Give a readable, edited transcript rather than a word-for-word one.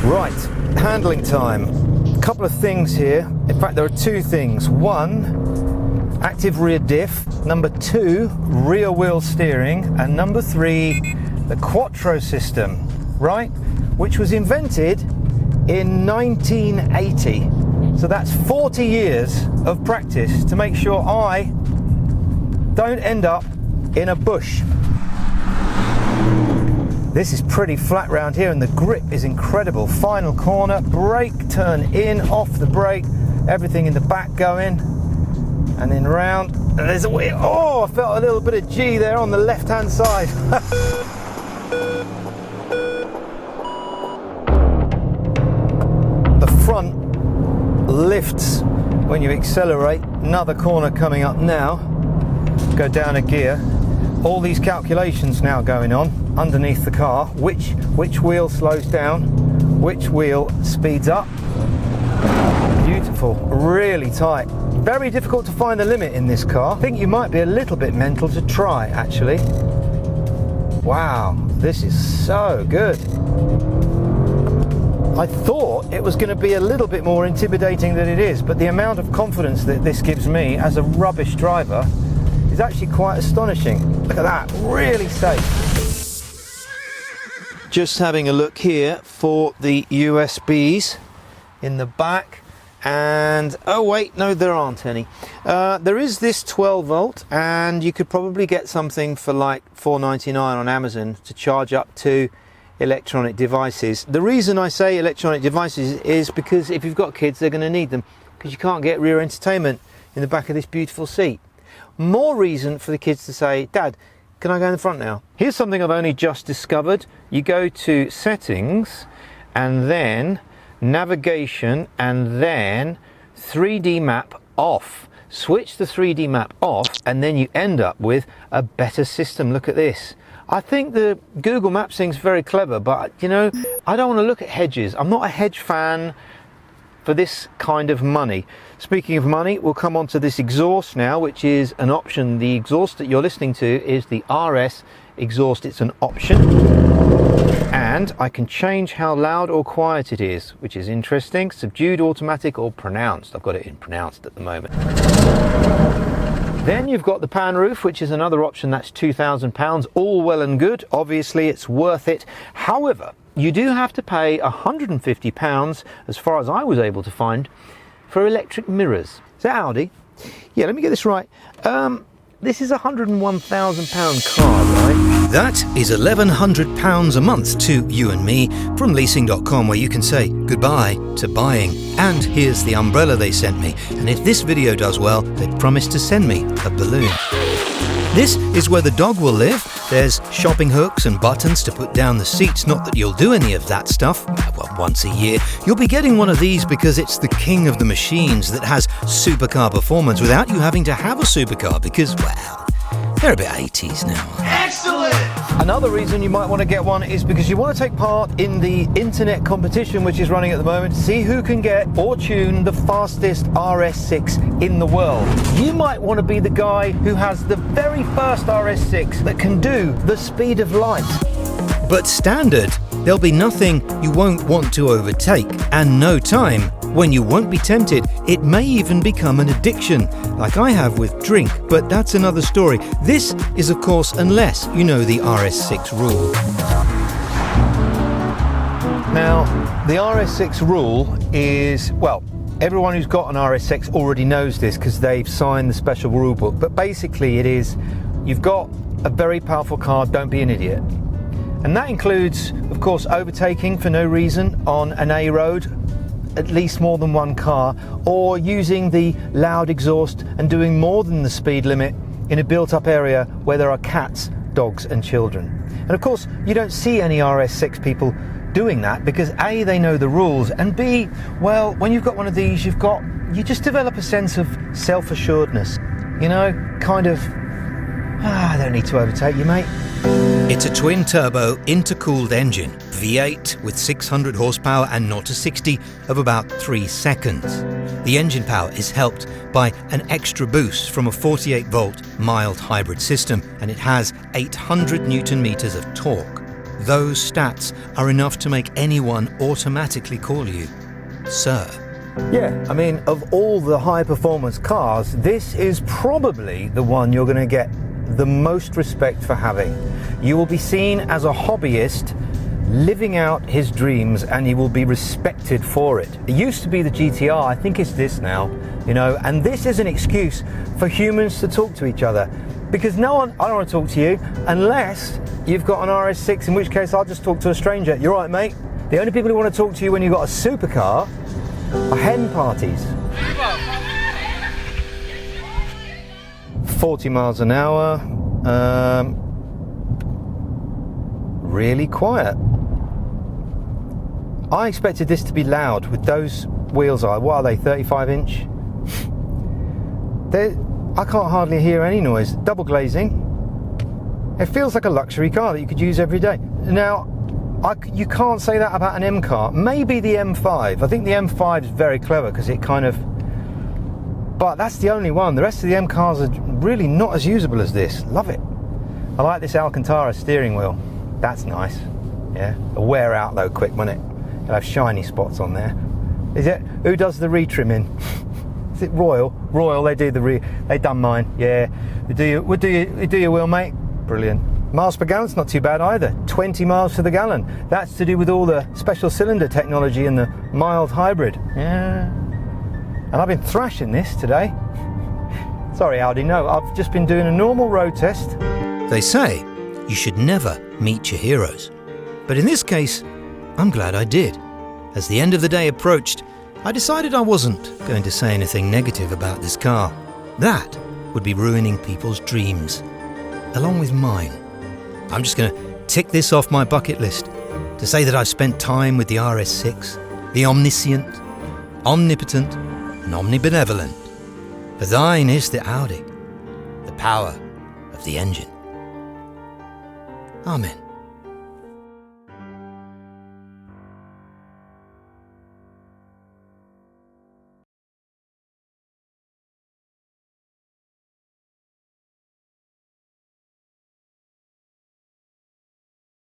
Right, handling time. A couple of things here. In fact, there are two things. One, active rear diff. Number two, rear wheel steering. And number three, the Quattro system, right? Which was invented in 1980. So that's 40 years of practice to make sure I don't end up in a bush. This is pretty flat round here and the grip is incredible. Final corner, brake, turn in, off the brake, everything in the back going, and then round. And there's a wheel. Oh, I felt a little bit of G there on the left hand side. The front lifts when you accelerate. Another corner coming up now. Go down a gear. All these calculations now going on underneath the car. Which wheel slows down, which wheel speeds up. Beautiful, really tight. Very difficult to find the limit in this car. I think you might be a little bit mental to try, actually. Wow, this is so good. I thought it was going to be a little bit more intimidating than it is, but the amount of confidence that this gives me as a rubbish driver is actually quite astonishing. Look at that, really safe. Just having a look here for the USBs in the back, and oh wait, no, there aren't any. There is this 12 volt, and you could probably get something for like $4.99 on Amazon to charge up to electronic devices. The reason I say electronic devices is because if you've got kids, they're going to need them, because you can't get rear entertainment in the back of this beautiful seat. More reason for the kids to say, Dad, can I go in the front now? Here's something I've only just discovered. You go to settings and then navigation and then 3D map off. Switch the 3D map off and then you end up with a better system. Look at this. I think the Google Maps thing's very clever, but you know, I don't want to look at hedges. I'm not a hedge fan for this kind of money. Speaking of money, we'll come on to this exhaust now, which is an option. The exhaust that you're listening to is the RS exhaust. It's an option, and I can change how loud or quiet it is, which is interesting. Subdued, automatic, or pronounced. I've got it in pronounced at the moment. Then you've got the pan roof, which is another option. That's £2,000. All well and good. Obviously, it's worth it. However, you do have to pay £150, as far as I was able to find, for electric mirrors. Is that Audi? Yeah, let me get this right. This is a £101,000 car, right? That is £1,100 a month to you and me from Leasing.com, where you can say goodbye to buying. And here's the umbrella they sent me. And if this video does well, they promise to send me a balloon. This is where the dog will live. There's shopping hooks and buttons to put down the seats. Not that you'll do any of that stuff. Well, once a year. You'll be getting one of these because it's the king of the machines that has supercar performance without you having to have a supercar because, well, they're a bit 80s now. Excellent! Another reason you might want to get one is because you want to take part in the internet competition which is running at the moment to see who can get or tune the fastest RS6 in the world. You might want to be the guy who has the very first RS6 that can do the speed of light. But standard, there'll be nothing you won't want to overtake, and no time when you won't be tempted. It may even become an addiction, like I have with drink, but that's another story. This is, of course, unless you know the RS6 rule. Now, the RS6 rule is, well, everyone who's got an RS6 already knows this because they've signed the special rule book, but basically it is, you've got a very powerful car, don't be an idiot. And that includes, of course, overtaking for no reason on an A road, at least more than one car, or using the loud exhaust and doing more than the speed limit in a built-up area where there are cats, dogs and children. And of course, you don't see any RS6 people doing that because A, they know the rules, and B, well, when you've got one of these, you just develop a sense of self-assuredness. You know, kind of, I don't need to overtake you, mate. It's a twin-turbo intercooled engine, V8 with 600 horsepower and 0 to 60 of about 3 seconds. The engine power is helped by an extra boost from a 48-volt mild hybrid system, and it has 800 Newton meters of torque. those stats are enough to make anyone automatically call you Sir. Yeah, I mean, of all the high-performance cars, this is probably the one you're going to get the most respect for having. You will be seen as a hobbyist living out his dreams, and he will be respected for it. It used to be the GTR, I think it's this now, you know, and this is an excuse for humans to talk to each other. Because I don't want to talk to you unless you've got an RS6, in which case I'll just talk to a stranger. You're right, mate. The only people who want to talk to you when you've got a supercar are hen parties. 40 miles an hour, really quiet. I expected this to be loud with those wheels. What are they, 35 inch? I can't hardly hear any noise. Double glazing. It feels like a luxury car that you could use every day. Now, you can't say that about an M car. Maybe the M5. I think the M5 is very clever because it kind of... But that's the only one. The rest of the M cars are really not as usable as this. Love it. I like this Alcantara steering wheel. That's nice. Yeah. It'll wear out though quick, won't it? It'll have shiny spots on there. Is it? Who does the retrimming? Is it Royal? Royal, they do they done mine. Yeah. We'll do your wheel, mate. Brilliant. Miles per gallon's not too bad either. 20 miles to the gallon. That's to do with all the special cylinder technology and the mild hybrid. Yeah. And I've been thrashing this today. Sorry, Audi, no, I've just been doing a normal road test. They say you should never meet your heroes. But in this case, I'm glad I did. As the end of the day approached, I decided I wasn't going to say anything negative about this car. That would be ruining people's dreams, along with mine. I'm just going to tick this off my bucket list to say that I've spent time with the RS6, the omniscient, omnipotent, and omnibenevolent. For thine is the Audi, the power of the engine. Amen.